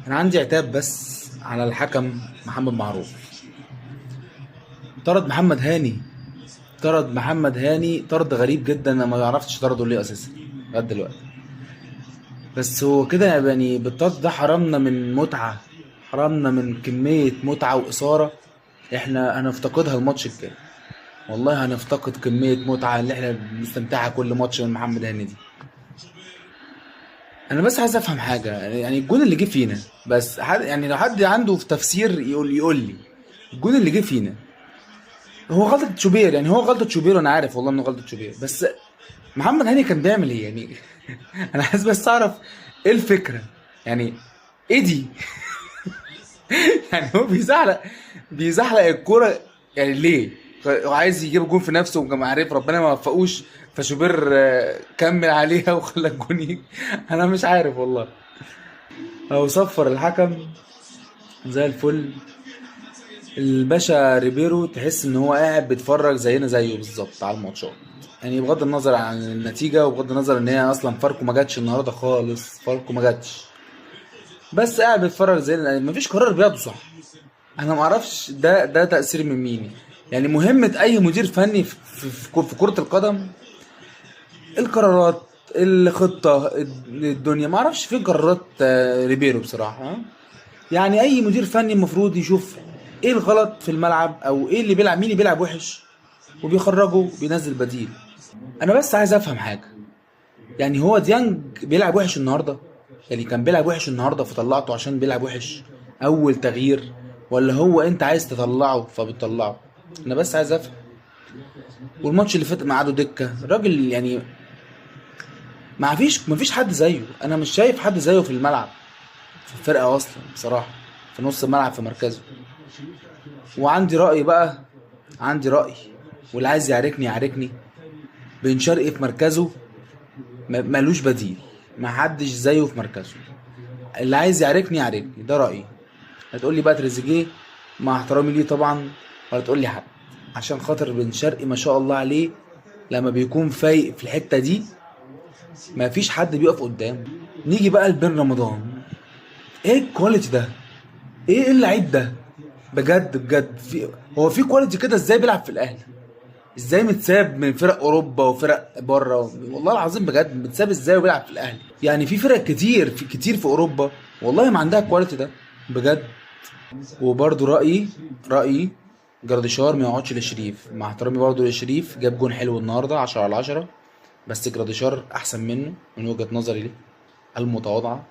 انا عندي عتاب بس على الحكم محمد معروف. طرد محمد هاني، طرد محمد هاني طرد غريب جدا، انا ما عرفتش طرده ليه اساسا لغايه دلوقتي. بس هو كده يعني بالطرد ده حرمنا من متعه، حرمنا من كميه متعه واثاره احنا هنفتقدها الماتش الجاي. والله هنفتقد كميه متعه اللي احنا بنستمتعها كل ماتش من محمد هاني دي. انا بس عايز افهم حاجه، يعني الجون اللي جه فينا، بس حد يعني لو حد عنده في تفسير يقول لي الجون اللي جه فينا هو غلطة شوبير. يعني هو غلطة شوبير وانا عارف والله انه غلطة شوبير، بس محمد هاني كان بيعمل ايه يعني؟ انا عايز بس اعرف ايه الفكرة يعني، ايه دي؟ يعني هو بيزحلق الكورة يعني ليه؟ هو عايز يجيب جون في نفسه وكان عارف ربنا ما وفقوش، فشوبير كمل عليها وخلى الجون يجي. انا مش عارف والله. او صفر الحكم زي الفل. الباشا ريبيرو تحس ان هو قاعد بيتفرج زينا زيه بالظبط على الماتشات، يعني بغض النظر عن النتيجة وبغض النظر ان هي اصلا فاركو ما جاتش النهارده خالص، فاركو ما جاتش، بس قاعد بيتفرج زينا، مفيش قرار بياخده صح. انا ما اعرفش ده تأثير من مين. يعني مهمة اي مدير فني في كرة القدم القرارات، الخطة، الدنيا، ما اعرفش فين قرارات ريبيرو بصراحة يعني اي مدير فني المفروض يشوف ايه الغلط في الملعب او ايه اللي بيلعب، مين اللي بيلعب وحش وبيخرجه بينزل بديل. انا بس عايز افهم حاجه، يعني هو ديانج بيلعب وحش النهارده؟ يعني كان بيلعب وحش النهارده فطلعته عشان بيلعب وحش اول تغيير، ولا هو انت عايز تطلعه فبتطلعه؟ انا بس عايز افهم. والماتش اللي فات قعدوا دكه الراجل يعني، ما فيش حد زيه، انا مش شايف حد زيه في الملعب، في الفرقه اصلا بصراحه، في نص الملعب في مركزه. وعندي رأي بقى، عندي رأي، واللي عايز يعاركني يعاركني. بن شرقي في مركزه ملوش بديل، ما حدش زيه في مركزه. اللي عايز يعاركني يعاركني، ده رأيي. هتقول لي بقى تريزيجيه، مع احترامي ليه طبعا، ولا تقول لي حد، عشان خاطر بن شرقي ما شاء الله عليه لما بيكون فايق في الحتة دي ما فيش حد بيقف قدامه. نيجي بقى لبن رمضان، ايه الكواليتي ده؟ ايه اللعيب ده؟ بجد بجد هو في كواليتي كده ازاي بيلعب في الاهلي؟ ازاي متساب من فرق اوروبا وفرق بره؟ والله العظيم بجد متساب ازاي وبيلعب في الاهلي؟ يعني في فرق كتير في اوروبا والله ما عندها الكواليتي ده بجد. وبرده رايي جراديشار ما يقعدش لشريف، مع احترامي برده لشريف، جاب جون حلو النهارده 10 على 10، بس جراديشار احسن منه من وجهة نظري المتواضعه.